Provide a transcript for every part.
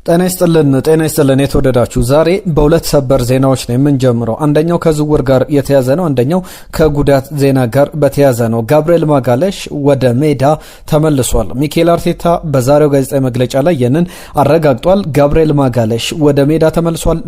ጤና ይስጥልን የተወደዳችሁ ዛሬ በሁለት ሰበር ዜናዎች ነው የምንጀምረው። አንደኛው ከዝውውር ጋር የተያዘ ነው፣ አንደኛው ከጉዳት ዜና ጋር በተያዘ ነው። ጋብሪኤል ማጋሌሽ ወደ ሜዳ ተመልሷል። ሚኬል አርቴታ በዛሬው ጋዜጣዊ መግለጫ ላይ ይህንን አረጋግጧል። ጋብሪኤል ማጋሌሽ ወደ ሜዳ ተመልሷል።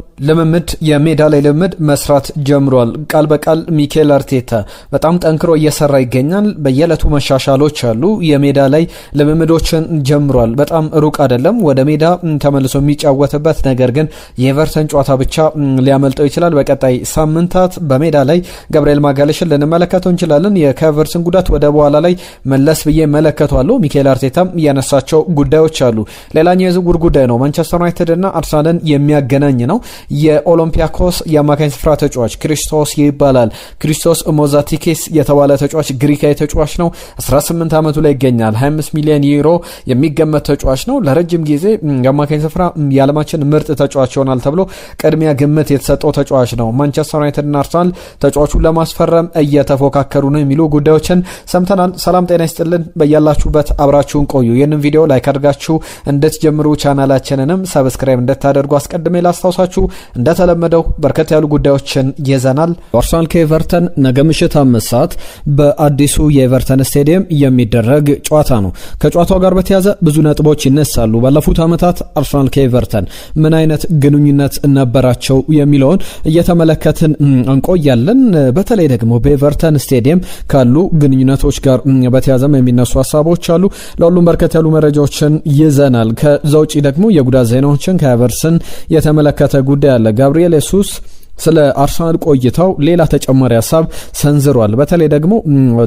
የሜዳ ላይ ልምምድ መስራት ጀምሯል። ቃል በቃል ሚኬል አርቴታ በጣም ጠንክሮ እየሰራ ይገኛል። በየዕለቱ መሻሻሎች አሉ። የሜዳ ላይ ልምምዶችን ጀምሯል። በጣም ሩቅ አይደለም ወደ ሜዳ ተመልሶ የሚጫወትበት፣ ነገር ግን የኤቨርተን ጨዋታ ብቻ ሊያመልጠው ይችላል። በቀጣይ ሳምንታት በሜዳ ላይ ጋብሪኤል ማጋሌሽን ልንመለከተው እንችላለን። የከቨርስን ጉዳት ወደ በኋላ ላይ መለስ ብዬ መለከቷለሁ። ሚኬል አርቴታም ያነሳቸው ጉዳዮች አሉ። ሌላኛው የዝውውር ጉዳይ ነው። ማንቸስተር ዩናይትድ እና አርሰናልን የሚያገናኝ ነው። የኦሎምፒያኮስ የአማካኝ ስፍራ ተጫዋች ክሪስቶስ ይባላል። ክሪስቶስ ሞዛቲኬስ የተባለ ተጫዋች ግሪካዊ ተጫዋች ነው። 18 ዓመቱ ላይ ይገኛል። 25 ሚሊዮን ዩሮ የሚገመት ተጫዋች ነው። ለረጅም ጊዜ የአማካኝ ስፍራ የዓለማችን ምርጥ ተጫዋች ይሆናል ተብሎ ቅድሚያ ግምት የተሰጠው ተጫዋች ነው። ማንቸስተር ዩናይትድ እና አርሰናል ተጫዋቹን ለማስፈረም እየተፎካከሩ ነው የሚሉ ጉዳዮችን ሰምተናል። ሰላም ጤና ይስጥልን፣ በያላችሁበት አብራችሁን ቆዩ። ይህንን ቪዲዮ ላይክ አድርጋችሁ እንድትጀምሩ ቻናላችንንም ሰብስክራይብ እንድታደርጉ አስቀድሜ ላስታውሳችሁ። እንደተለመደው በርከት ያሉ ጉዳዮችን ይዘናል። አርሰናል ከኤቨርተን ነገ ምሽት 5 ሰዓት በአዲሱ የኤቨርተን ስቴዲየም የሚደረግ ጨዋታ ነው። ከጨዋታው ጋር በተያያዘ ብዙ ነጥቦች ይነሳሉ። ባለፉት ዓመታት አርሰናል ከኤቨርተን ምን አይነት ግንኙነት ነበራቸው የሚለውን እየተመለከትን እንቆያለን። በተለይ ደግሞ በኤቨርተን ስቴዲየም ካሉ ግንኙነቶች ጋር በተያያዘም የሚነሱ ሀሳቦች አሉ። ለሁሉም በርከት ያሉ መረጃዎችን ይዘናል። ከዛ ውጪ ደግሞ የጉዳት ዜናዎችን ከኤቨርተን የተመለከተ ጉዳይ አለ። ጋብሪኤል ሱስ ስለ አርሰናል ቆይታው ሌላ ተጨማሪ ሀሳብ ሰንዝሯል። በተለይ ደግሞ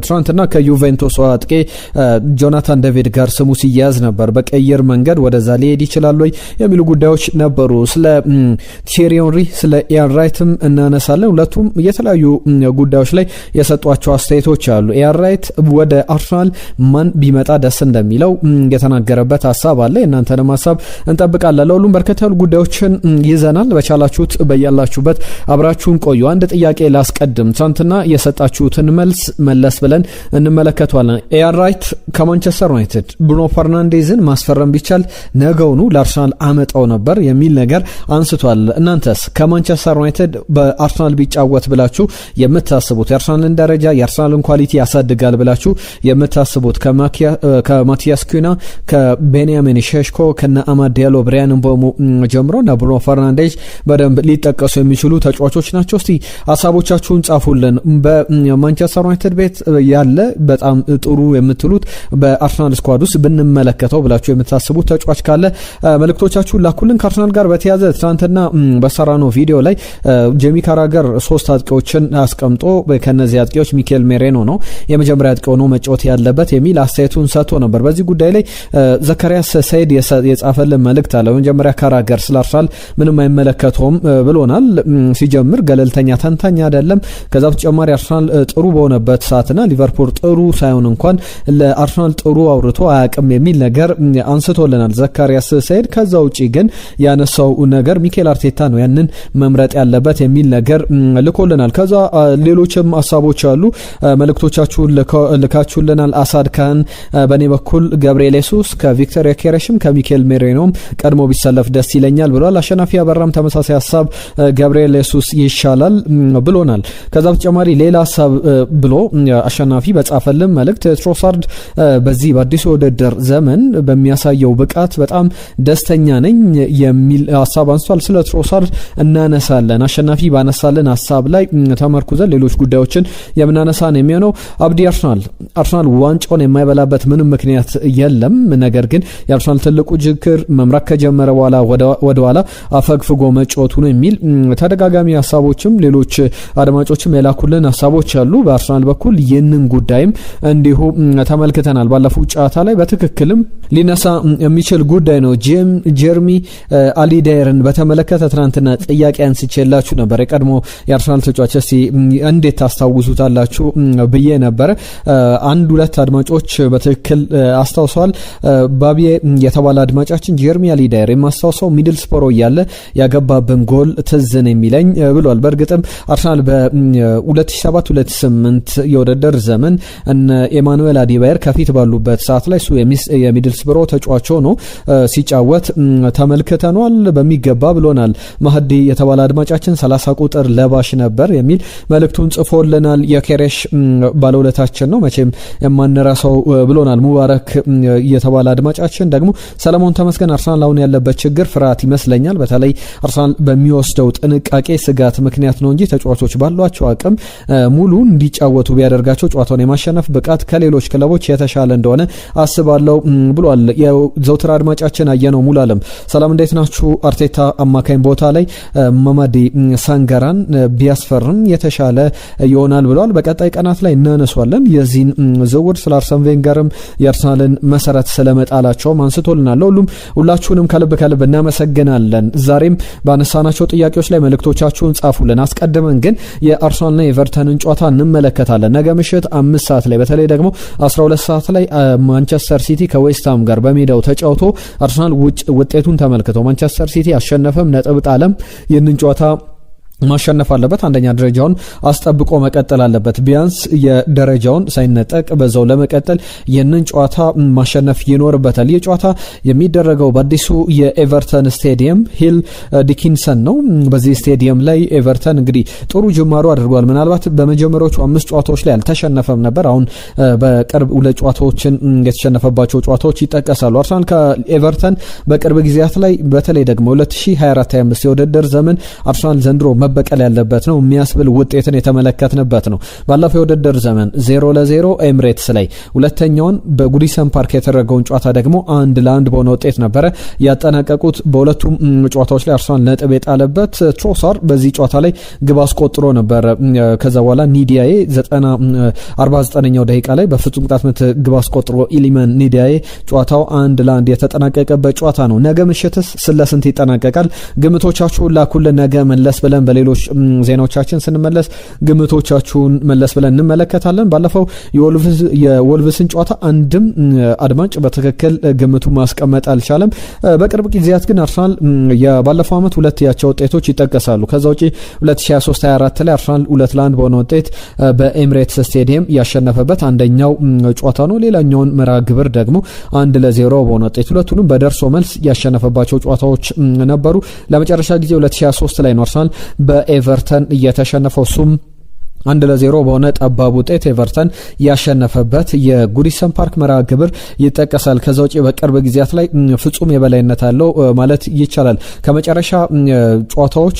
ትናንትና ከዩቬንቱስ አጥቂ ጆናታን ዴቪድ ጋር ስሙ ሲያያዝ ነበር። በቀየር መንገድ ወደዛ ሊሄድ ይችላል ወይ የሚሉ ጉዳዮች ነበሩ። ስለ ቲየሪ ሄንሪ ስለ ኢያን ራይትም እናነሳለን። ሁለቱም የተለያዩ ጉዳዮች ላይ የሰጧቸው አስተያየቶች አሉ። ኢያን ራይት ወደ አርሰናል ማን ቢመጣ ደስ እንደሚለው የተናገረበት ሀሳብ አለ። እናንተንም ሀሳብ እንጠብቃለን። ለሁሉም በርከት ያሉ ጉዳዮችን ይዘናል። በቻላችሁት በያላችሁበት አብራችሁን ቆዩ። አንድ ጥያቄ ላስቀድም። ትናንትና የሰጣችሁትን መልስ መለስ ብለን እንመለከተዋለን። ኢያን ራይት ከማንቸስተር ዩናይትድ ብሩኖ ፈርናንዴዝን ማስፈረም ቢቻል ነገውኑ ለአርሰናል አመጣው ነበር የሚል ነገር አንስቷል። እናንተስ ከማንቸስተር ዩናይትድ በአርሰናል ቢጫወት ብላችሁ የምታስቡት የአርሰናልን ደረጃ የአርሰናልን ኳሊቲ ያሳድጋል ብላችሁ የምታስቡት ከማቲያስ ኩና ከቤንያሚን ሼሽኮ ከነ አማድ ዲያሎ ብሪያን ምቦሞ ጀምሮ እና ብሩኖ ፈርናንዴዝ በደንብ ሊጠቀሱ የሚችሉ ተጫዋቾች ናቸው። እስቲ ሀሳቦቻችሁን ጻፉልን። በማንቸስተር ዩናይትድ ቤት ያለ በጣም ጥሩ የምትሉት በአርሰናል ስኳድ ውስጥ ብንመለከተው ብላችሁ የምታስቡት ተጫዋች ካለ መልእክቶቻችሁን ላኩልን። ከአርሰናል ጋር በተያዘ ትናንትና በሰራነው ቪዲዮ ላይ ጄሚ ካራገር 3 አጥቂዎችን አስቀምጦ ከነዚህ አጥቂዎች ሚኬል ሜሬኖ ነው የመጀመሪያ አጥቂ ሆኖ መጫወት ያለበት የሚል አስተያየቱን ሰጥቶ ነበር። በዚህ ጉዳይ ላይ ዘካሪያስ ሰይድ የጻፈልን መልእክት አለ። መጀመሪያ ካራገር ስለ አርሰናል ምንም አይመለከተውም ብሎናል። ሲጀምር ገለልተኛ ተንታኝ አይደለም። ከዛ በተጨማሪ አርሰናል ጥሩ በሆነበት ሰዓትና ሊቨርፑል ጥሩ ሳይሆን እንኳን ለአርሰናል ጥሩ አውርቶ አያውቅም የሚል ነገር አንስቶልናል ዘካሪያስ ሰይድ። ከዛ ውጪ ግን ያነሳው ነገር ሚኬል አርቴታ ነው ያንን መምረጥ ያለበት የሚል ነገር ልኮልናል። ከዛ ሌሎችም ሀሳቦች አሉ። መልእክቶቻችሁን ልካችሁልናል። አሳድ ካን በእኔ በኩል ጋብሪኤል ሱስ ከቪክቶር ዮኬሬሽም ከሚኬል ሜሬኖም ቀድሞ ቢሰለፍ ደስ ይለኛል ብሏል። አሸናፊ አበራም ተመሳሳይ ሀሳብ ጋብሪኤል ሱስ ይሻላል ብሎናል። ከዛ በተጨማሪ ሌላ ሀሳብ ብሎ አሸናፊ በጻፈልን መልእክት ትሮሳርድ በዚህ በአዲሱ ውድድር ዘመን በሚያሳየው ብቃት በጣም ደስተኛ ነኝ የሚል ሀሳብ አንስቷል። ስለ ትሮሳርድ እናነሳለን። አሸናፊ ባነሳልን ሀሳብ ላይ ተመርኩዘን ሌሎች ጉዳዮችን የምናነሳ ነው የሚሆነው። አብዲ አርሰናል ዋንጫውን የማይበላበት ምንም ምክንያት የለም። ነገር ግን የአርሰናል ትልቁ ችግር መምራት ከጀመረ በኋላ ወደኋላ አፈግፍጎ መጫወቱ ነው የሚል ተደጋጋሚ ሀሳቦችም ሌሎች አድማጮችም የላኩልን ሀሳቦች አሉ። በአርሰናል በኩል ይህንን ጉዳይም እንዲሁ ተመልክተናል። ባለፈው ጨዋታ ላይ በትክክልም ሊነሳ የሚችል ጉዳይ ነው። ጀርሚ አሊዳየርን በተመለከተ ትናንትና ጥያቄ አንስቼላችሁ ነበር። የቀድሞ የአርሰናል ተጫዋች እስቲ እንዴት ታስታውሱታላችሁ ብዬ ነበረ። አንድ ሁለት አድማጮች በትክክል አስታውሰዋል። ባቢዬ የተባለ አድማጫችን ጀርሚ አሊዳየር የማስታውሰው ሚድልስፖሮ እያለ ያገባብን ጎል ትዝ ነው የሚለኝ አለኝ ብሏል። በእርግጥም አርሰናል በ2007-2008 የውድድር ዘመን እነ ኤማኑኤል አዲባየር ከፊት ባሉበት ሰዓት ላይ እሱ የሚድልስብሮ ተጫዋች ሆኖ ሲጫወት ተመልክተናል በሚገባ ብሎናል። ማህዲ የተባለ አድማጫችን 30 ቁጥር ለባሽ ነበር የሚል መልእክቱን ጽፎልናል። የኬሬሽ ባለውለታችን ነው መቼም የማንረሳው ብሎናል። ሙባረክ የተባለ አድማጫችን ደግሞ ሰለሞን ተመስገን አርሰናል አሁን ያለበት ችግር ፍርሃት ይመስለኛል። በተለይ አርሰናል በሚወስደው ጥንቃቄ ስጋት ምክንያት ነው እንጂ ተጫዋቾች ባሏቸው አቅም ሙሉ እንዲጫወቱ ቢያደርጋቸው ጨዋታውን የማሸነፍ ብቃት ከሌሎች ክለቦች የተሻለ እንደሆነ አስባለሁ ብሏል። የዘውትር አድማጫችን አየነው ሙሉዓለም ሰላም እንዴት ናችሁ? አርቴታ አማካኝ ቦታ ላይ ማማዲ ሳንጋራን ቢያስፈርም የተሻለ ይሆናል ብሏል። በቀጣይ ቀናት ላይ እናነሷለን። የዚህን ዝውውር ስለ አርሰን ቬንገርም የአርሰናልን መሰረት ስለመጣላቸው አንስቶልናል። ሁላችሁንም ከልብ እናመሰግናለን። ዛሬም ባነሳናቸው ጥያቄዎች ላይ መልእክቶቻችሁን ጻፉልን። አስቀድመን ግን የአርሰናልና የኤቨርተንን ጨዋታ እንመለከታለን። ነገ ምሽት 5 ሰዓት ላይ በተለይ ደግሞ 12 ሰዓት ላይ ማንቸስተር ሲቲ ከዌስትሃም ጋር በሜዳው ተጫውቶ አርሰናል ውጤቱን ተመልክቶ ማንቸስተር ሲቲ አሸነፈም ነጥብ ጣለም ይህንን ጨዋታ ማሸነፍ አለበት። አንደኛ ደረጃውን አስጠብቆ መቀጠል አለበት። ቢያንስ የደረጃውን ሳይነጠቅ በዛው ለመቀጠል የንን ጨዋታ ማሸነፍ ይኖርበታል። ይህ ጨዋታ የሚደረገው በአዲሱ የኤቨርተን ስቴዲየም ሂል ዲኪንሰን ነው። በዚህ ስቴዲየም ላይ ኤቨርተን እንግዲህ ጥሩ ጅማሮ አድርጓል። ምናልባት በመጀመሪያዎቹ 5 ጨዋታዎች ላይ አልተሸነፈም ነበር። አሁን በቅርብ 2 ጨዋታዎችን የተሸነፈባቸው ጨዋታዎች ይጠቀሳሉ። አርሰናል ከኤቨርተን በቅርብ ጊዜያት ላይ በተለይ ደግሞ 2024-25 የውድድር ዘመን አርሰናል ዘንድሮ መበቀል ያለበት ነው የሚያስብል ውጤትን የተመለከትንበት ነው። ባለፈው የውድድር ዘመን 0-0 ኤምሬትስ ላይ ሁለተኛውን በጉዲሰን ፓርክ የተደረገውን ጨዋታ ደግሞ 1-1 በሆነ ውጤት ነበረ ያጠናቀቁት። በሁለቱም ጨዋታዎች ላይ አርሰናል ነጥብ የጣለበት ትሮሳር በዚህ ጨዋታ ላይ ግብ አስቆጥሮ ነበር። ከዛ በኋላ ኒዲያዬ 49ኛው ደቂቃ ላይ በፍጹም ቅጣት ምት ግብ አስቆጥሮ ኢሊመን ኒዲያዬ ጨዋታው 1-1 የተጠናቀቀበት ጨዋታ ነው። ነገ ምሽትስ ስለስንት ይጠናቀቃል? ግምቶቻችሁን ላኩልን። ነገ መለስ ብለን በሌሎች ዜናዎቻችን ስንመለስ ግምቶቻችሁን መለስ ብለን እንመለከታለን። ባለፈው የወልቭስን ጨዋታ አንድም አድማጭ በትክክል ግምቱ ማስቀመጥ አልቻለም። በቅርብ ጊዜያት ግን አርሰናል የባለፈው ዓመት 2 ያቻ ውጤቶች ይጠቀሳሉ። ከዛ ውጪ 2023-24 ላይ አርሰናል 2-1 በሆነ ውጤት በኤምሬትስ ስቴዲየም ያሸነፈበት አንደኛው ጨዋታ ነው። ሌላኛውን መርሃ ግብር ደግሞ 1-0 በሆነ ውጤት ሁለቱንም በደርሶ መልስ ያሸነፈባቸው ጨዋታዎች ነበሩ። ለመጨረሻ ጊዜ 2023 ላይ ነው አርሰናል በኤቨርተን እየተሸነፈው ሱም 1-0 በሆነ ጠባብ ውጤት ኤቨርተን ያሸነፈበት የጉዲሰን ፓርክ መርሃ ግብር ይጠቀሳል። ከዛ ውጪ በቅርብ ጊዜያት ላይ ፍጹም የበላይነት አለው ማለት ይቻላል። ከመጨረሻ ጨዋታዎች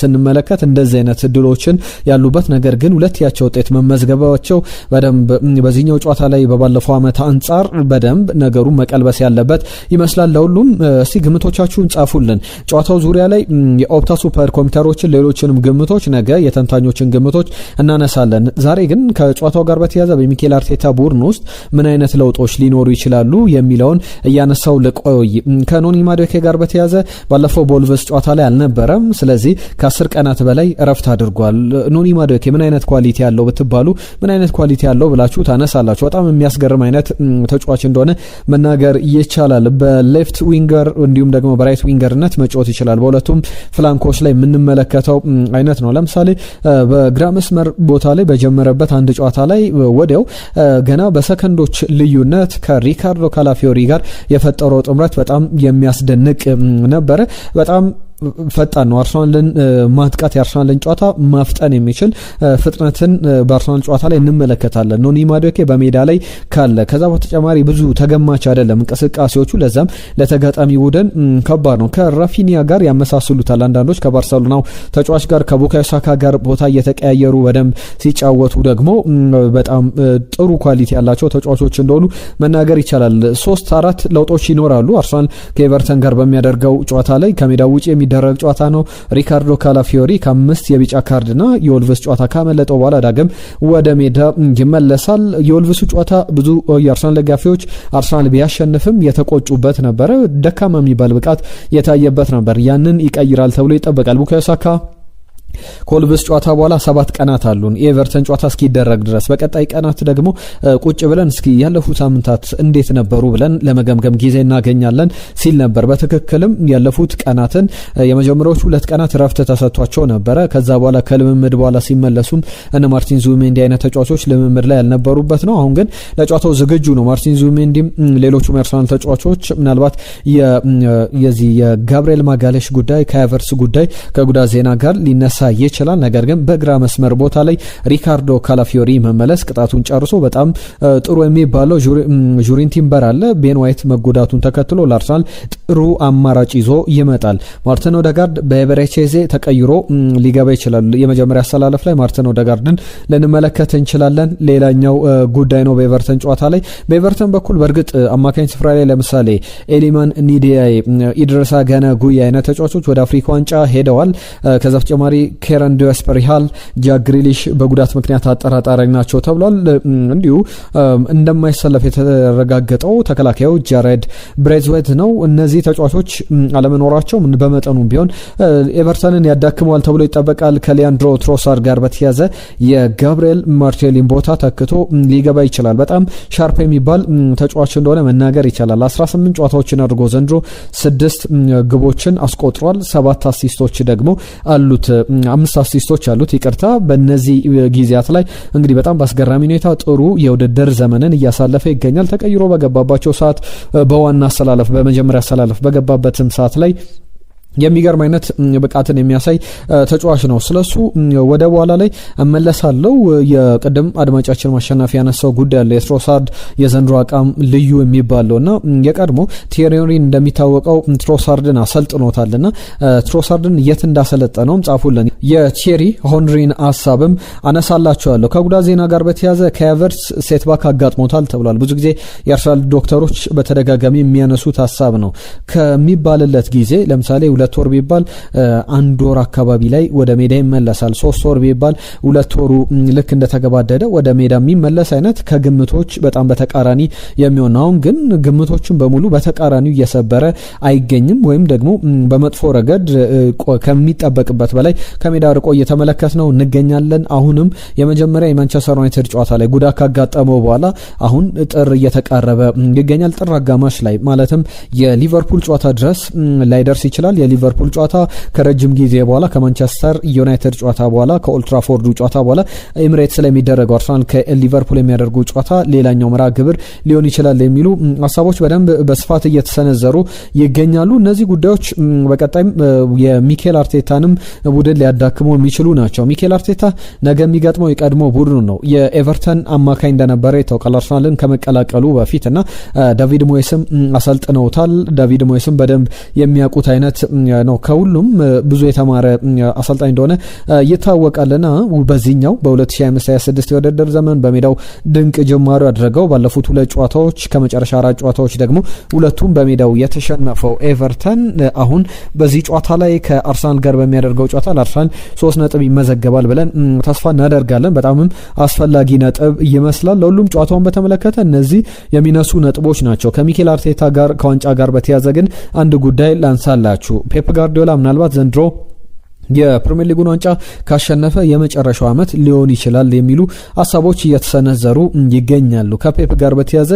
ስንመለከት እንደዚህ አይነት ድሎችን ያሉበት ነገር ግን 2 ያቻ ውጤት መመዝገባቸው በደንብ በዚህኛው ጨዋታ ላይ በባለፈው ዓመት አንጻር በደንብ ነገሩን መቀልበስ ያለበት ይመስላል። ለሁሉም እስቲ ግምቶቻችሁን ጻፉልን። ጨዋታው ዙሪያ ላይ የኦፕታ ሱፐር ኮምፒውተሮችን ሌሎችንም ግምቶች ነገ የተንታኞችን ግምቶች እናነሳለን። ዛሬ ግን ከጨዋታው ጋር በተያያዘ በሚኬል አርቴታ ቡድን ውስጥ ምን አይነት ለውጦች ሊኖሩ ይችላሉ የሚለውን እያነሳው ልቆይ። ከኖኒ ማዱኬ ጋር በተያያዘ ባለፈው ቦልቭስ ጨዋታ ላይ አልነበረም። ስለዚህ ከ10 ቀናት በላይ እረፍት አድርጓል። ኖኒ ማዱኬ ምን አይነት ኳሊቲ ያለው ብትባሉ ምን አይነት ኳሊቲ ያለው ብላችሁ ታነሳላችሁ። በጣም የሚያስገርም አይነት ተጫዋች እንደሆነ መናገር ይቻላል። በሌፍት ዊንገር እንዲሁም ደግሞ በራይት ዊንገርነት መጫወት ይችላል። በሁለቱም ፍላንኮች ላይ የምንመለከተው አይነት ነው። ለምሳሌ በግራ መስመር ቦታ ላይ በጀመረበት አንድ ጨዋታ ላይ ወዲያው ገና በሰከንዶች ልዩነት ከሪካርዶ ካላፊዮሪ ጋር የፈጠረው ጥምረት በጣም የሚያስደንቅ ነበረ። በጣም ፈጣን ነው። አርሰናልን ማጥቃት የአርሰናልን ጨዋታ ማፍጠን የሚችል ፍጥነትን በአርሰናል ጨዋታ ላይ እንመለከታለን። ኖኒ ማዱኬ በሜዳ ላይ ካለ ከዛ በተጨማሪ ብዙ ተገማች አይደለም እንቅስቃሴዎቹ፣ ለዛም ለተጋጣሚ ቡድን ከባድ ነው። ከራፊኒያ ጋር ያመሳስሉታል አንዳንዶች። ከባርሰሎናው ተጫዋች ጋር ከቡካዮ ሳካ ጋር ቦታ እየተቀያየሩ በደንብ ሲጫወቱ ደግሞ በጣም ጥሩ ኳሊቲ ያላቸው ተጫዋቾች እንደሆኑ መናገር ይቻላል። 3-4 ለውጦች ይኖራሉ አርሰናል ከኤቨርተን ጋር በሚያደርገው ጨዋታ ላይ ከሜዳው ውጪ የሚደረግ ጨዋታ ነው። ሪካርዶ ካላፊዮሪ ከ5 የቢጫ ካርድና የወልቭስ ጨዋታ ካመለጠው በኋላ ዳግም ወደ ሜዳ ይመለሳል። የወልቭሱ ጨዋታ ብዙ የአርሰናል ደጋፊዎች አርሰናል ቢያሸንፍም የተቆጩበት ነበረ። ደካማ የሚባል ብቃት የታየበት ነበር። ያንን ይቀይራል ተብሎ ይጠበቃል። ቡካዮ ሳካ ኮልብስ ጨዋታ በኋላ 7 ቀናት አሉን የኤቨርተን ጨዋታ እስኪደረግ ድረስ። በቀጣይ ቀናት ደግሞ ቁጭ ብለን እስኪ ያለፉት ሳምንታት እንዴት ነበሩ ብለን ለመገምገም ጊዜ እናገኛለን ሲል ነበር። በትክክልም ያለፉት ቀናትን የመጀመሪያዎቹ 2 ቀናት ረፍት ተሰጥቷቸው ነበረ። ከዛ በኋላ ከልምምድ በኋላ ሲመለሱም እነ ማርቲን ዙቢሜንዲ አይነት ተጫዋቾች ልምምድ ላይ ያልነበሩበት ነው። አሁን ግን ለጨዋታው ዝግጁ ነው ማርቲን ዙቢሜንዲ፣ ሌሎቹም የአርሰናል ተጫዋቾች። ምናልባት የዚህ የጋብሪኤል ማጋሌሽ ጉዳይ ከሀቨርትዝ ጉዳይ ከጉዳት ዜና ጋር ሊነሳ ይችላል። ነገር ግን በግራ መስመር ቦታ ላይ ሪካርዶ ካላፊዮሪ መመለስ ቅጣቱን ጨርሶ በጣም ጥሩ የሚባለው ጁሪን ቲምበር አለ። ቤን ዋይት መጎዳቱን ተከትሎ ለአርሰናል ጥሩ አማራጭ ይዞ ይመጣል። ማርቲን ኦዴጋርድ በኤበሬቼዜ ተቀይሮ ሊገባ ይችላል። የመጀመሪያ አሰላለፍ ላይ ማርቲን ኦዴጋርድን ልንመለከት እንችላለን። ሌላኛው ጉዳይ ነው በኤቨርተን ጨዋታ ላይ። በኤቨርተን በኩል በእርግጥ አማካኝ ስፍራ ላይ ለምሳሌ ኤሊማን ኒዲያይ፣ ኢድሪሳ ገነ ጉያ አይነት ተጫዋቾች ወደ አፍሪካ ዋንጫ ሄደዋል። ከዛ በተጨማሪ ኬረን ዲያስፐሪሃል፣ ጃክ ግሪሊሽ በጉዳት ምክንያት አጠራጣሪ ናቸው ተብሏል። እንዲሁ እንደማይሰለፍ የተረጋገጠው ተከላካዩ ጃሬድ ብሬዝዌት ነው። እነዚህ ተጫዋቾች አለመኖራቸው በመጠኑም ቢሆን ኤቨርተንን ያዳክመዋል ተብሎ ይጠበቃል። ከሊያንድሮ ትሮሳርድ ጋር በተያዘ የጋብሪኤል ማርቲኔሊን ቦታ ተክቶ ሊገባ ይችላል። በጣም ሻርፕ የሚባል ተጫዋች እንደሆነ መናገር ይቻላል። 18 ጨዋታዎችን አድርጎ ዘንድሮ 6 ግቦችን አስቆጥሯል። 7 አሲስቶች ደግሞ አሉት 5 አሲስቶች አሉት ይቅርታ። በእነዚህ ጊዜያት ላይ እንግዲህ በጣም በአስገራሚ ሁኔታ ጥሩ የውድድር ዘመንን እያሳለፈ ይገኛል። ተቀይሮ በገባባቸው ሰዓት በዋና አሰላለፍ በመጀመሪያ አሰላለፍ በገባበትም ሰዓት ላይ የሚገርም አይነት ብቃትን የሚያሳይ ተጫዋች ነው። ስለሱ ወደ በኋላ ላይ እመለሳለሁ። የቀደም አድማጫችን ማሸናፊ ያነሳው ጉዳይ አለ። የትሮሳርድ የዘንድሮ አቋም ልዩ የሚባለውና የቀድሞ ቲየሪ ሄንሪ እንደሚታወቀው ትሮሳርድን አሰልጥኖታልና ትሮሳርድን የት እንዳሰለጠነውም ጻፉልን። የቲየሪ ሄንሪን ሐሳብም አነሳላችኋለሁ። ከጉዳት ዜና ጋር በተያያዘ ከሀቨርትዝ ሴትባክ አጋጥሞታል ተብሏል። ብዙ ጊዜ የአርሰናል ዶክተሮች በተደጋጋሚ የሚያነሱት ሐሳብ ነው። ከሚባልለት ጊዜ ለምሳሌ 2 ወር ቢባል 1 ወር አካባቢ ላይ ወደ ሜዳ ይመለሳል። 3 ወር ቢባል 2 ወሩ ልክ እንደተገባደደ ወደ ሜዳ የሚመለስ አይነት ከግምቶች በጣም በተቃራኒ የሚሆን። አሁን ግን ግምቶችን በሙሉ በተቃራኒው እየሰበረ አይገኝም፣ ወይም ደግሞ በመጥፎ ረገድ ከሚጠበቅበት በላይ ከሜዳ ርቆ እየተመለከትነው እንገኛለን። አሁንም የመጀመሪያ የማንቸስተር ዩናይትድ ጨዋታ ላይ ጉዳት ካጋጠመው በኋላ አሁን ጥር እየተቃረበ ይገኛል። ጥር አጋማሽ ላይ ማለትም የሊቨርፑል ጨዋታ ድረስ ላይደርስ ይችላል። የሊቨርፑል ጨዋታ ከረጅም ጊዜ በኋላ ከማንቸስተር ዩናይትድ ጨዋታ በኋላ ከኦልትራፎርዱ ጨዋታ በኋላ ኤሚሬትስ ላይ የሚደረገው አርሰናል ከሊቨርፑል የሚያደርጉ ጨዋታ ሌላኛው መርሃ ግብር ሊሆን ይችላል የሚሉ ሀሳቦች በደንብ በስፋት እየተሰነዘሩ ይገኛሉ። እነዚህ ጉዳዮች በቀጣይም የሚኬል አርቴታንም ቡድን ሊያዳክሙ የሚችሉ ናቸው። ሚኬል አርቴታ ነገ የሚገጥመው የቀድሞ ቡድኑ ነው። የኤቨርተን አማካኝ እንደነበረ ይታወቃል አርሰናልን ከመቀላቀሉ በፊት እና ዳቪድ ሞይስም አሰልጥነውታል። ዳቪድ ሞይስም በደንብ የሚያውቁት አይነት ነው። ከሁሉም ብዙ የተማረ አሰልጣኝ እንደሆነ ይታወቃልና በዚህኛው በ2025/26 የውድድር ዘመን በሜዳው ድንቅ ጅማሬ ያደረገው ባለፉት 2 ጨዋታዎች ከመጨረሻ 4 ጨዋታዎች ደግሞ 2ቱም በሜዳው የተሸነፈው ኤቨርተን አሁን በዚህ ጨዋታ ላይ ከአርሰናል ጋር በሚያደርገው ጨዋታ ለአርሰናል 3 ነጥብ ይመዘገባል ብለን ተስፋ እናደርጋለን። በጣምም አስፈላጊ ነጥብ ይመስላል። ለሁሉም ጨዋታውን በተመለከተ እነዚህ የሚነሱ ነጥቦች ናቸው። ከሚኬል አርቴታ ጋር ከዋንጫ ጋር በተያያዘ ግን አንድ ጉዳይ ላንሳላችሁ። ፔፕ ጋርዲዮላ ምናልባት ዘንድሮ የፕሪሚየር ሊጉን ዋንጫ ካሸነፈ የመጨረሻው ዓመት ሊሆን ይችላል የሚሉ ሀሳቦች እየተሰነዘሩ ይገኛሉ። ከፔፕ ጋር በተያያዘ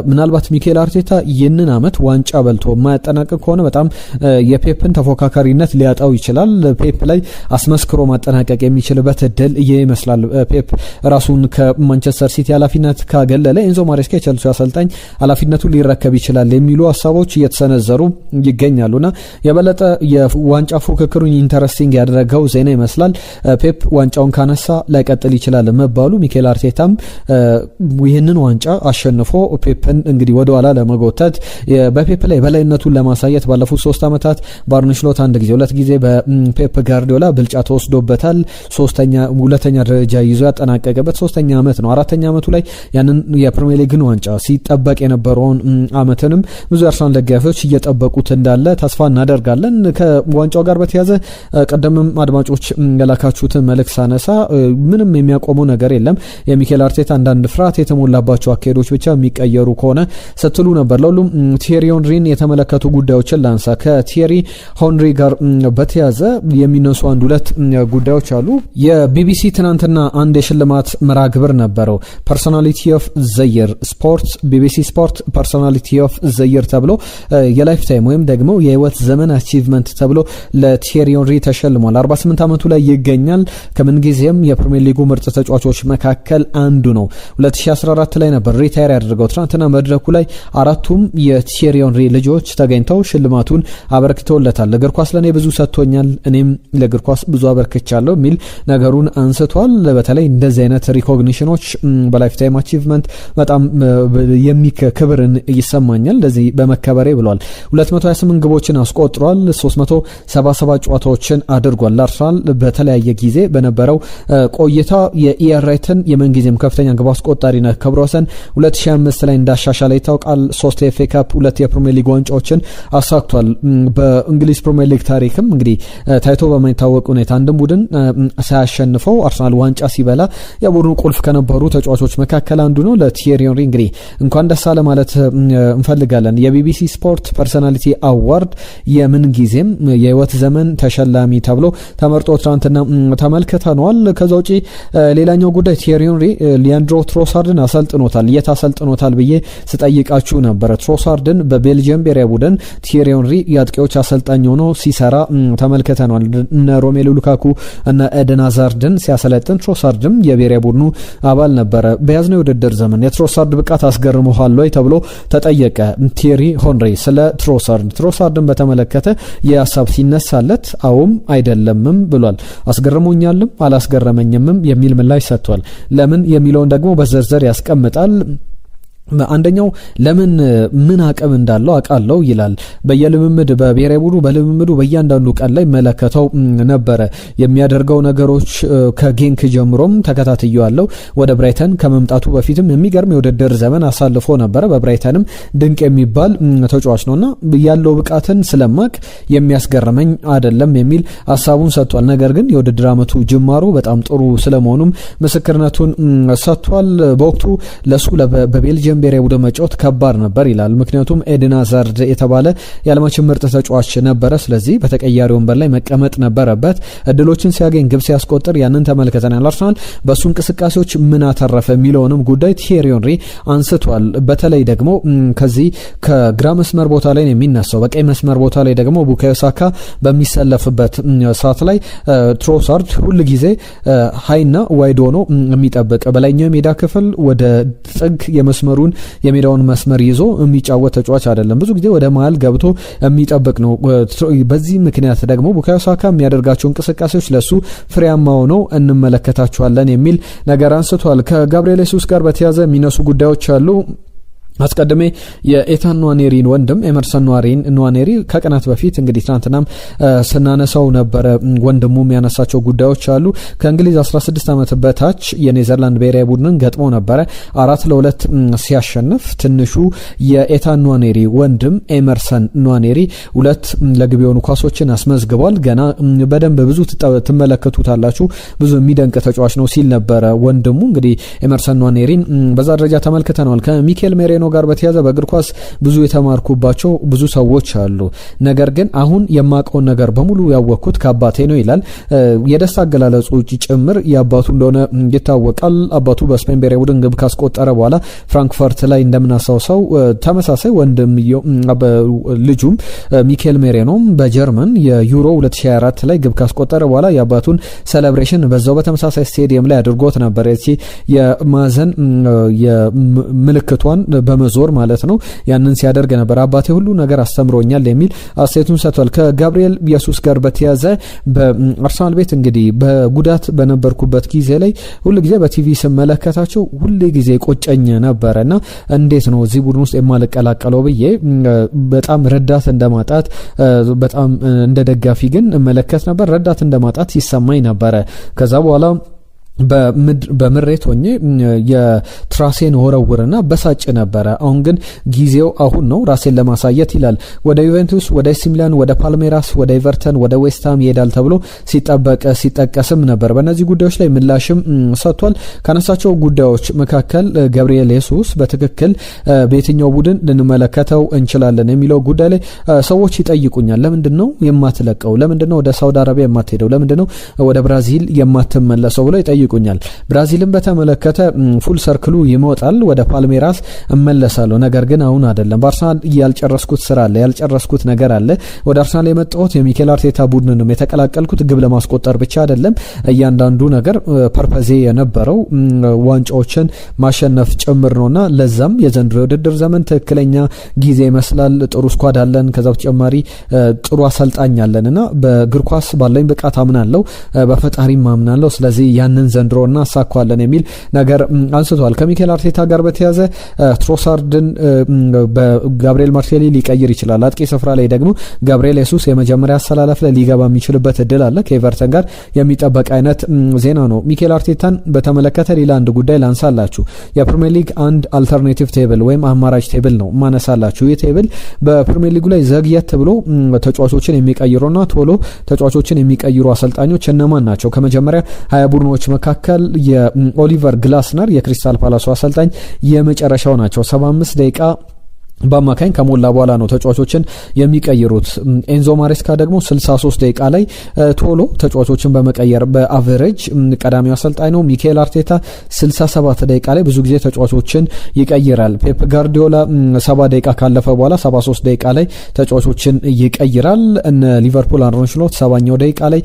ምናልባት ሚኬል አርቴታ ይህንን ዓመት ዋንጫ በልቶ የማያጠናቅቅ ከሆነ በጣም የፔፕን ተፎካካሪነት ሊያጣው ይችላል። ፔፕ ላይ አስመስክሮ ማጠናቀቅ የሚችልበት እድል ይመስላል። ፔፕ ራሱን ከማንቸስተር ሲቲ ኃላፊነት ካገለለ ኤንዞ ማሬስካ የቼልሲ አሰልጣኝ ኃላፊነቱን ሊረከብ ይችላል የሚሉ ሀሳቦች እየተሰነዘሩ ይገኛሉና የበለጠ የዋንጫ ፉክክሩን ኢንተረስቲንግ ያደረገው ዜና ይመስላል። ፔፕ ዋንጫውን ካነሳ ላይቀጥል ይችላል መባሉ ሚኬል አርቴታም ይህንን ዋንጫ አሸንፎ ፔፕን እንግዲህ ወደ ኋላ ለመጎተት በፔፕ ላይ በላይነቱን ለማሳየት ባለፉት 3 ዓመታት በአርነ ስሎት አንድ ጊዜ 2 ጊዜ በፔፕ ጋርዲዮላ ብልጫ ተወስዶበታል። ሁለተኛ ደረጃ ይዞ ያጠናቀቀበት 3ኛ ዓመት ነው። 4ኛ ዓመቱ ላይ ያንን የፕሪሚየር ሊግን ዋንጫ ሲጠበቅ የነበረውን ዓመትንም ብዙ አርሰናል ደጋፊዎች እየጠበቁት እንዳለ ተስፋ እናደርጋለን። ከዋንጫው ጋር በተያያዘ ቀደምም አድማጮች ገላካችሁትን መልእክት ሳነሳ ምንም የሚያቆመው ነገር የለም የሚኬል አርቴታ አንዳንድ ፍርሃት የተሞላባቸው አካሄዶች ብቻ የሚቀየሩ ከሆነ ስትሉ ነበር። ለሁሉም ቲየሪ ሆንሪን የተመለከቱ ጉዳዮችን ላንሳ። ከቲየሪ ሆንሪ ጋር በተያዘ የሚነሱ አንድ ሁለት ጉዳዮች አሉ። የቢቢሲ ትናንትና አንድ የሽልማት መርሃ ግብር ነበረው። ፐርሶናሊቲ ኦፍ ዘየር ስፖርት ቢቢሲ ስፖርት ፐርሶናሊቲ ኦፍ ዘየር ተብሎ የላይፍ ታይም ወይም ደግሞ የህይወት ዘመን አቺቭመንት ተብሎ ለቲየሪ ሆንሪ ተሸልሟል። 48 ዓመቱ ላይ ይገኛል። ከምንጊዜም የፕሪሚየር ሊጉ ምርጥ ተጫዋቾች መካከል አንዱ ነው። 2014 ላይ ነበር ሪታየር ያደረገው። ትናንትና መድረኩ ላይ አራቱም የቲየሪ ሆንሪ ልጆች ተገኝተው ሽልማቱን አበርክተውለታል። እግር ኳስ ለኔ ብዙ ሰጥቶኛል፣ እኔም ለእግር ኳስ ብዙ አበርክቻለሁ የሚል ነገሩን አንስቷል። በተለይ እንደዚህ አይነት ሪኮግኒሽኖች በላይፍ ታይም አቺቭመንት በጣም ክብርን ይሰማኛል ለዚህ በመከበሬ ብሏል። 228 ግቦችን አስቆጥሯል። 377 ጨዋታዎችን አድርጓል። ለአርሰናል በተለያየ ጊዜ በነበረው ቆይታ የኢአርኤትን የምንጊዜም ከፍተኛ ግብ አስቆጣሪነት ክብረ ወሰን 2005 ላይ እንዳሻሻለ ይታወቃል። 3 የኤፍኤ ካፕ፣ 2 የፕሪሚየር ሊግ ዋንጫዎችን አሳክቷል። በእንግሊዝ ፕሪሚየር ሊግ ታሪክም እንግዲህ ታይቶ በማይታወቅ ሁኔታ አንድም ቡድን ሳያሸንፈው አርሰናል ዋንጫ ሲበላ የቡድኑ ቁልፍ ከነበሩ ተጫዋቾች መካከል አንዱ ነው። ለቲየሪ ሆንሪ እንግዲህ እንኳን ደስ አለ ማለት እንፈልጋለን። የቢቢሲ ስፖርት ፐርሶናሊቲ አዋርድ የምን ጊዜም የህይወት ዘመን ተሸላሚ ተብሎ ተመርጦ ትናንትና ተመልክተነዋል። ከዛ ውጪ ሌላኛው ጉዳይ ቲየሪ ሆንሪ ሊያንድሮ ትሮሳርድን አሰልጥኖታል። የት አሰልጥኖታል ብዬ ስጠይቃችሁ ነበረ። ትሮሳርድን በቤልጂየም ብሔራዊ ቡድን ቲየሪ ሆንሪ የአጥቂዎች አሰልጣኝ ሆኖ ሲሰራ ተመልክተነዋል። እነ ሮሜሉ ሉካኩ እና ኤደን ሃዛርድን ሲያሰለጥን ትሮሳርድም የብሔራዊ ቡድኑ አባል ነበረ። በያዝነው የውድድር ዘመን የትሮሳርድ ብቃት አስገርሞሃል ወይ ተብሎ ተጠየቀ ቲየሪ ሆንሪ ስለ ትሮሳርድን በተመለከተ የሀሳብ ሲነሳለት አዎም አይደለምም ብሏል። አስገርሞኛልም አላስገረመኝምም የሚል ምላሽ ሰጥቷል። ለምን የሚለውን ደግሞ በዝርዝር ያስቀምጣል። አንደኛው ለምን ምን አቅም እንዳለው አውቃለሁ ይላል። በየልምምድ በብሔራዊ ቡድኑ በልምምዱ በእያንዳንዱ ቀን ላይ መለከተው ነበረ የሚያደርገው ነገሮች ከጌንክ ጀምሮም ተከታትየዋለሁ። ወደ ብራይተን ከመምጣቱ በፊትም የሚገርም የውድድር ዘመን አሳልፎ ነበረ። በብራይተንም ድንቅ የሚባል ተጫዋች ነውና ያለው ብቃትን ስለማቅ የሚያስገርመኝ አይደለም የሚል ሀሳቡን ሰጥቷል። ነገር ግን የውድድር ዓመቱ ጅማሩ በጣም ጥሩ ስለመሆኑም ምስክርነቱን ሰጥቷል። በወቅቱ ለሱ በቤልጂየም ብሔራዊ ቡድን መጫወት ከባድ ነበር ይላል። ምክንያቱም ኤደን ሃዛርድ የተባለ የዓለማችን ምርጥ ተጫዋች ነበረ። ስለዚህ በተቀያሪ ወንበር ላይ መቀመጥ ነበረበት። እድሎችን ሲያገኝ ግብ ሲያስቆጥር ያንን ተመልክተናል። አርሰናል በሱ እንቅስቃሴዎች ምን አተረፈ የሚለውንም ጉዳይ ቲየሪ ሆንሪ አንስቷል። በተለይ ደግሞ ከዚህ ከግራ መስመር ቦታ ላይ ነው የሚነሳው። በቀኝ መስመር ቦታ ላይ ደግሞ ቡካዮ ሳካ በሚሰለፍበት ሰዓት ላይ ትሮሳርድ ሁል ጊዜ ሃይና ዋይድ ሆኖ የሚጠብቅ በላይኛው የሜዳ ክፍል ወደ ጥግ የመስመሩ የሜዳውን መስመር ይዞ የሚጫወት ተጫዋች አይደለም። ብዙ ጊዜ ወደ መሃል ገብቶ የሚጠብቅ ነው። በዚህ ምክንያት ደግሞ ቡካዮ ሳካ የሚያደርጋቸው እንቅስቃሴዎች ለሱ ፍሬያማ ሆነው እንመለከታቸዋለን የሚል ነገር አንስቷል። ከጋብሪኤል ሱስ ጋር በተያያዘ የሚነሱ ጉዳዮች አሉ። አስቀድሜ የኤታን ንዋኔሪን ወንድም ኤመርሰን ንዋኔሪ ከቀናት በፊት እንግዲህ ትናንትናም ስናነሳው ነበረ። ወንድሙ የሚያነሳቸው ጉዳዮች አሉ። ከእንግሊዝ 16 ዓመት በታች የኔዘርላንድ ብሔራዊ ቡድንን ገጥሞ ነበረ 4-2 ሲያሸንፍ ትንሹ የኤታን ንዋኔሪ ወንድም ኤመርሰን ንዋኔሪ 2 ለግብ የሆኑ ኳሶችን አስመዝግቧል። ገና በደንብ ብዙ ትመለከቱታላችሁ፣ ብዙ የሚደንቅ ተጫዋች ነው ሲል ነበረ ወንድሙ። እንግዲህ ኤመርሰን ንዋኔሪን በዛ ደረጃ ተመልክተናል። ከሚኬል ሜሬኖ ጋር በተያዘ በእግር ኳስ ብዙ የተማርኩባቸው ብዙ ሰዎች አሉ። ነገር ግን አሁን የማውቀውን ነገር በሙሉ ያወቅኩት ከአባቴ ነው ይላል። የደስታ አገላለጹ ጭምር የአባቱ እንደሆነ ይታወቃል። አባቱ በስፔን ብሔራዊ ቡድን ግብ ካስቆጠረ በኋላ ፍራንክፈርት ላይ እንደምናስታውሰው ተመሳሳይ ወንድምየው ልጁም ሚኬል ሜሬኖም በጀርመን የዩሮ 2024 ላይ ግብ ካስቆጠረ በኋላ የአባቱን ሴሌብሬሽን በዛው በተመሳሳይ ስቴዲየም ላይ አድርጎት ነበር። እቺ የማዘን የምልክቷን በመዞር ማለት ነው። ያንን ሲያደርግ ነበር። አባቴ ሁሉ ነገር አስተምሮኛል የሚል አስተያየቱን ሰጥቷል። ከጋብሪኤል ኢየሱስ ጋር በተያዘ በአርሰናል ቤት እንግዲህ በጉዳት በነበርኩበት ጊዜ ላይ ሁሉ ጊዜ በቲቪ ስመለከታቸው ሁሉ ጊዜ ቆጨኝ ነበርና እንዴት ነው እዚህ ቡድን ውስጥ የማልቀላቀለው ብዬ በጣም ረዳት እንደማጣት በጣም እንደ ደጋፊ ግን እመለከት ነበር። ረዳት እንደማጣት ይሰማኝ ነበረ። ከዛ በኋላ በምሬት ሆኜ የትራሴን ወረውርና በሳጭ ነበረ። አሁን ግን ጊዜው አሁን ነው ራሴን ለማሳየት ይላል። ወደ ዩቬንቱስ፣ ወደ ኤሲ ሚላን፣ ወደ ፓልሜራስ፣ ወደ ኤቨርተን፣ ወደ ዌስትሃም ይሄዳል ተብሎ ሲጠቀስም ነበር። በእነዚህ ጉዳዮች ላይ ምላሽም ሰጥቷል። ካነሳቸው ጉዳዮች መካከል ገብርኤል ጄሱስ በትክክል በየትኛው ቡድን ልንመለከተው እንችላለን የሚለው ጉዳይ ላይ ሰዎች ይጠይቁኛል። ለምንድነው የማትለቀው? ለምንድነው ወደ ሳውዲ አረቢያ የማትሄደው? ለምንድነው ወደ ብራዚል የማትመለሰው ብለው ይጠይቁኛል። ብራዚልን በተመለከተ ፉል ሰርክሉ ይመጣል። ወደ ፓልሜራስ እመለሳለሁ፣ ነገር ግን አሁን አይደለም። በአርሰናል ያልጨረስኩት ስራ አለ፣ ያልጨረስኩት ነገር አለ። ወደ አርሰናል የመጣሁት የሚኬል አርቴታ ቡድንንም የተቀላቀልኩት ግብ ለማስቆጠር ብቻ አይደለም። እያንዳንዱ ነገር ፐርፐዜ የነበረው ዋንጫዎችን ማሸነፍ ጭምር ነውና ለዛም የዘንድሮ የውድድር ዘመን ትክክለኛ ጊዜ ይመስላል። ጥሩ ስኳድ አለን፣ ከዛ በተጨማሪ ጥሩ አሰልጣኝ አለንና በእግር ኳስ ባለኝ ብቃት አምናለሁ፣ በፈጣሪም አምናለሁ። ስለዚህ ያንን ዘንድሮ እናሳካዋለን የሚል ነገር አንስቷል። ከሚኬል አርቴታ ጋር በተያዘ ትሮሳርድን በጋብሪኤል ማርቲኔሊ ሊቀይር ይችላል። አጥቂ ስፍራ ላይ ደግሞ ገብርኤል ጄሱስ የመጀመሪያ አሰላለፍ ላይ ሊገባ የሚችልበት እድል አለ። ከኤቨርተን ጋር የሚጠበቅ አይነት ዜና ነው። ሚኬል አርቴታን በተመለከተ ሌላ አንድ ጉዳይ ላንሳላችሁ። የፕሪሚየር ሊግ አንድ አልተርኔቲቭ ቴብል ወይም አማራጭ ቴብል ነው ማነሳላችሁ። ይህ ቴብል በፕሪሚየር ሊጉ ላይ ዘግየት ብሎ ተጫዋቾችን የሚቀይሩና ቶሎ ተጫዋቾችን የሚቀይሩ አሰልጣኞች እነማን ናቸው? ከመጀመሪያ 20 ቡድኖች መካከል የኦሊቨር ግላስነር የክሪስታል ፓላሱ አሰልጣኝ የመጨረሻው ናቸው። 75 ደቂቃ በአማካኝ ከሞላ በኋላ ነው ተጫዋቾችን የሚቀይሩት። ኤንዞ ማሬስካ ደግሞ 63 ደቂቃ ላይ ቶሎ ተጫዋቾችን በመቀየር በአቨሬጅ ቀዳሚው አሰልጣኝ ነው። ሚኬል አርቴታ 67 ደቂቃ ላይ ብዙ ጊዜ ተጫዋቾችን ይቀይራል። ፔፕ ጋርዲዮላ 70 ደቂቃ ካለፈ በኋላ 73 ደቂቃ ላይ ተጫዋቾችን ይቀይራል። እነ ሊቨርፑል አርነ ስሎት 70ኛው ደቂቃ ላይ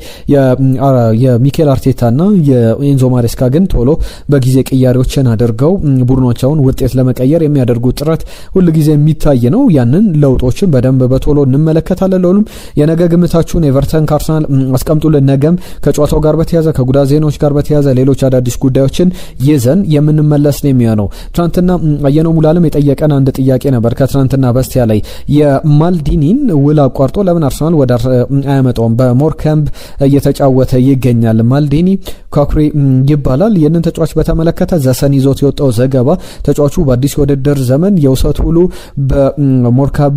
የሚኬል አርቴታና የኤንዞ ማሬስካ ግን ቶሎ በጊዜ ቅያሬዎችን አድርገው ቡድኖቻቸውን ውጤት ለመቀየር የሚያደርጉት ጥረት ሁልጊዜ የሚታይ ነው። ያንን ለውጦችን በደንብ በቶሎ እንመለከታለን። ለሁሉም የነገ ግምታችሁን ኤቨርተን ከአርሰናል አስቀምጡልን። ነገም ከጨዋታው ጋር በተያዘ ከጉዳት ዜናዎች ጋር በተያዘ ሌሎች አዳዲስ ጉዳዮችን ይዘን የምንመለስ ነው የሚሆነው። ትናንትና አየነው ሙላለም የጠየቀን አንድ ጥያቄ ነበር። ከትናንትና በስቲያ ላይ የማልዲኒን ውል አቋርጦ ለምን አርሰናል ወደ አያመጣውም? በሞርካምፕ እየተጫወተ ይገኛል። ማልዲኒ ካኩሪ ይባላል። ይህንን ተጫዋች በተመለከተ ዘሰን ይዞት የወጣው ዘገባ ተጫዋቹ በአዲስ የውድድር ዘመን የውሰት ሁሉ በሞርካብ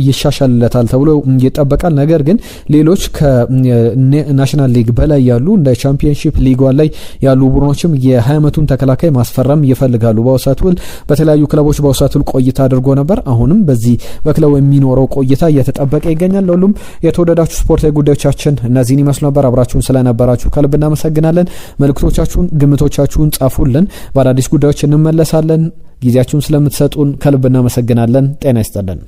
ይሻሻልለታል ተብሎ ይጠበቃል። ነገር ግን ሌሎች ከናሽናል ሊግ በላይ ያሉ እንደ ቻምፒየንሺፕ ሊግ ላይ ያሉ ቡድኖችም የ20 ዓመቱን ተከላካይ ማስፈረም ይፈልጋሉ። በውሰት ውል በተለያዩ ክለቦች በውሰት ውል ቆይታ አድርጎ ነበር። አሁንም በዚህ በክለቡ የሚኖረው ቆይታ እየተጠበቀ ይገኛል። ለሁሉም የተወደዳችሁ ስፖርታዊ ጉዳዮቻችን እነዚህን ይመስሉ ነበር። አብራችሁን ስለነበራችሁ ከልብ እናመሰግናለን። መልእክቶቻችሁን፣ ግምቶቻችሁን ጻፉልን። በአዳዲስ ጉዳዮች እንመለሳለን። ጊዜያችሁን ስለምትሰጡን ከልብ እናመሰግናለን። ጤና ይስጥልን።